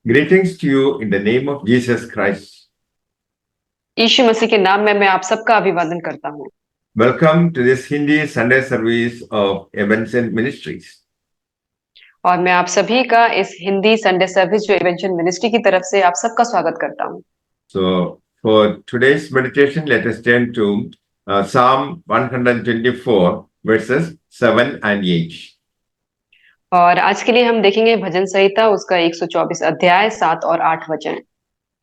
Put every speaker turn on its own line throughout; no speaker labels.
Greetings to you in the name of Jesus Christ.
यीशु मसीह के नाम में मैं आप सबका अभिवादन करता हूँ।
Welcome to this Hindi Sunday service of Evanston Ministries.
और मैं आप सभी का इस हिंदी संडे सर्विस जो इवेंशन मिनिस्ट्री की तरफ से आप सबका स्वागत करता हूँ।
So, for today's meditation, let us turn to Psalm 124, verses 7 and 8.
और आज के लिए हम देखेंगे भजन संहिता उसका 124 अध्याय 7 और 8 वचन।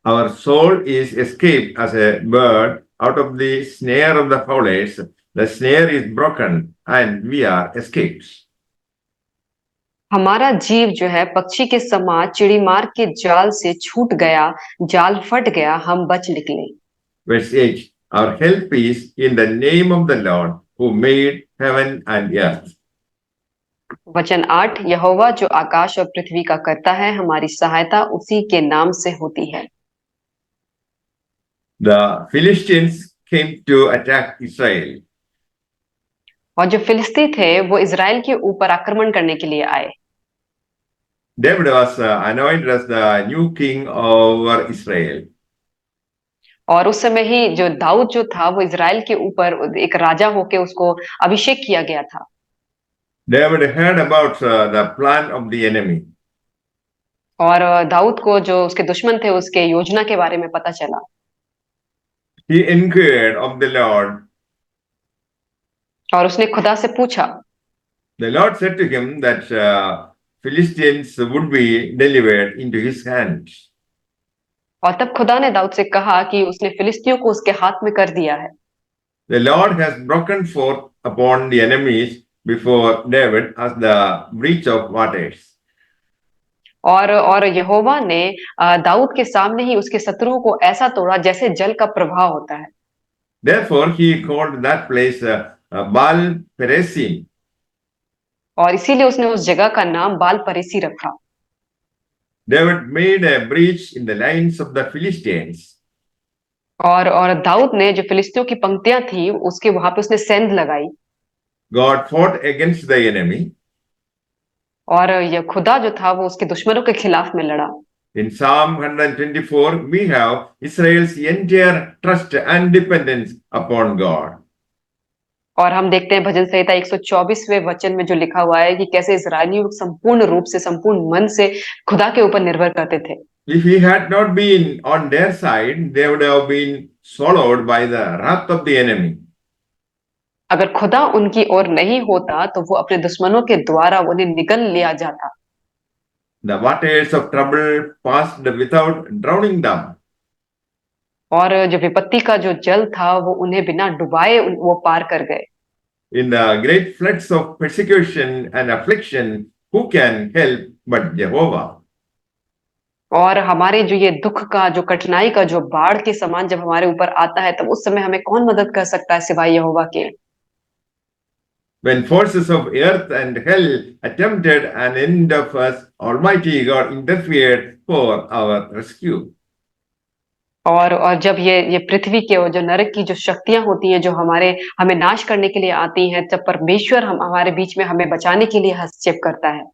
Our soul is escaped as a bird out of the snare of the fowlers. The snare is broken and we are escaped.
हमारा जीव जो है पक्षी के समान चिड़ीमार के जाल से छूट गया, जाल फट गया, हम बच निकले।
Verse 8. Our help is in the name of the Lord who made heaven and earth.
वचन 8, यहोवा जो आकाश और पृथ्वी का करता है, हमारी सहायता उसी के नाम से होती है।
The Philistines came to attack Israel.
और जो फिलिस्ती थे वो इजराइल के ऊपर आक्रमण करने के लिए आए।
David was anointed as the new king over Israel.
और उस समय ही जो दाऊद जो था वो इजराइल के ऊपर एक राजा होके उसको अभिषेक किया गया था।
David heard about the plan of the enemy.
और दाऊद को जो उसके दुश्मन थे उसके योजना के बारे में पता चला।
He inquired of the Lord.
और उसने खुदा से पूछा।
The Lord said to him that Philistines would be delivered into his hands.
और तब खुदा ने दाऊद से कहा कि उसने फिलिस्तियों को उसके हाथ में कर दिया है।
The Lord has broken forth upon the enemies before David as the breach of waters.
और यहोवा ने दाऊद के सामने ही उसके शत्रुओं को ऐसा तोड़ा जैसे जल का प्रवाह होता है।
Therefore, he called that place Baal Peresim.
और इसीलिए उसने उस जगह का नाम बाल परेसी रखा।
David made a breach in the lines of the Philistines.
और दाऊद ने जो फिलिस्तियों की पंक्तियां थी उसके वहां पे उसने सेंध लगाई।
God fought against the enemy.
और यह खुदा जो था वो उसके दुश्मनों के खिलाफ में लड़ा।
In Psalm 124, we have Israel's entire trust and dependence upon God.
और हम देखते हैं भजन संहिता 124वें वचन में जो लिखा हुआ है कि कैसे इजरायली लोग संपूर्ण रूप से संपूर्ण मन से खुदा के ऊपर निर्भर करते थे।
If he had not been on their side, they would have been swallowed by the wrath of the enemy.
अगर खुदा उनकी ओर नहीं होता तो वो अपने दुश्मनों के द्वारा उन्हें निगल लिया जाता।
The waters of trouble passed without drowning them.
और जो विपत्ति का जो जल था वो उन्हें बिना डुबाए वो पार कर गए।
In the great floods of persecution and affliction, who can help but Jehovah?
और हमारे जो ये दुख का जो कठिनाई का जो बाढ़ के समान जब हमारे ऊपर आता है तब उस समय हमें कौन मदद कर सकता है सिवाय यहोवा के।
When forces of earth and hell attempted an end of us, Almighty God interfered for our rescue.
और जब ये पृथ्वी के और जो नरक की जो शक्तियां होती हैं जो हमें नाश करने के लिए आती हैं तब परमेश्वर हमारे बीच में हमें बचाने के लिए हस्तक्षेप करता है।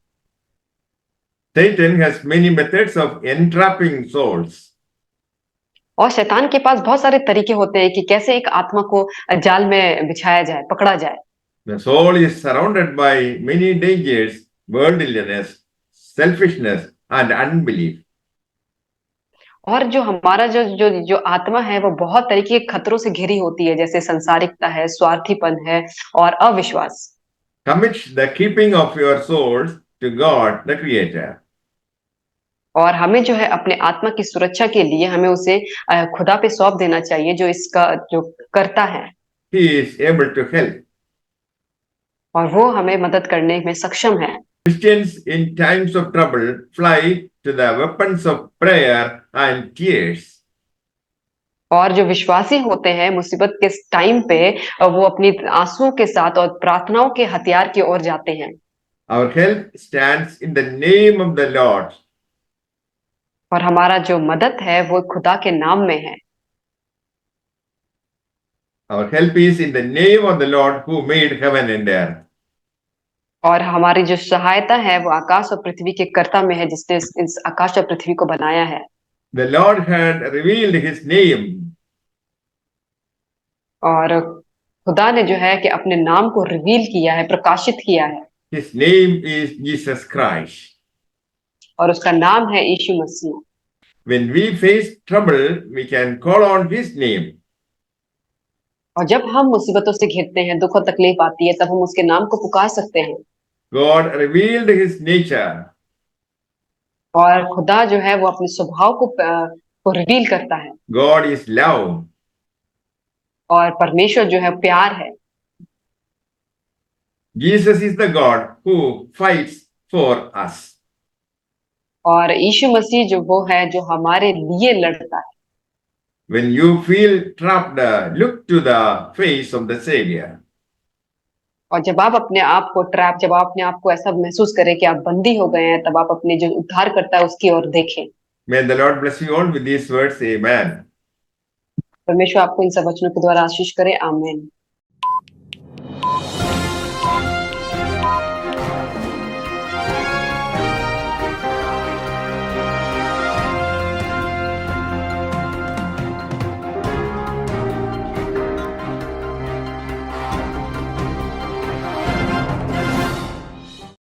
Satan has many methods of entrapping souls.
और शैतान के पास बहुत सारे तरीके होते हैं कि कैसे एक आत्मा को जाल में बिछाया जाए, पकड़ा जाए।
The soul is surrounded by many dangers, worldliness, selfishness, and unbelief.
और जो हमारा जो आत्मा है वो बहुत तरीके के खतरों से घिरी होती है जैसे संसारिकता है, स्वार्थीपन है और अविश्वास।
Commit the keeping of your souls to God, the Creator.
और हमें जो है अपने आत्मा की सुरक्षा के लिए हमें उसे खुदा पे सौंप देना चाहिए जो इसका जो करता है।
He is able to help.
और वो हमें मदद करने में सक्षम है।
Christians in times of trouble fly to the weapons of prayer and tears.
और जो विश्वासी होते हैं मुसीबत के टाइम पे वो अपनी आंसुओं के साथ और प्रार्थनाओं के हथियार की ओर जाते हैं।
Our help stands in the name of the Lord.
और हमारा जो मदद है वो खुदा के नाम में है।
Our help is in the name of the Lord who made heaven and earth.
और हमारी जो सहायता है वो आकाश और पृथ्वी के कर्ता में है, जिसने इस आकाश और पृथ्वी को बनाया है।
The Lord had revealed his name.
और खुदा ने जो है कि अपने नाम को रिवील किया है, प्रकाशित किया है।
His name is Jesus Christ.
और उसका नाम है यीशु मसीह।
When we face trouble, we can call on his name.
और जब हम मुसीबतों से घिरते हैं, दुख और तकलीफ आती है, तब हम उसके नाम को पुकार सकते हैं।
God revealed his nature.
और खुदा जो है वो अपने स्वभाव को रिवील करता है।
God is love.
और परमेश्वर जो है प्यार है।
Jesus is the God who fights for us.
और यीशु मसीह जो वो है जो हमारे लिए लड़ता है।
When you feel trapped, look to the face of the Savior.
और जब आप अपने आप को जब आप अपने आप को ऐसा महसूस करें कि आप बंदी हो गए हैं, तब आप अपने जो उद्धार करता है उसकी ओर देखें।
May the Lord bless you all with these words. Amen.
परमेश्वर आपको इन सब वचनों के द्वारा आशीष करे। आमीन।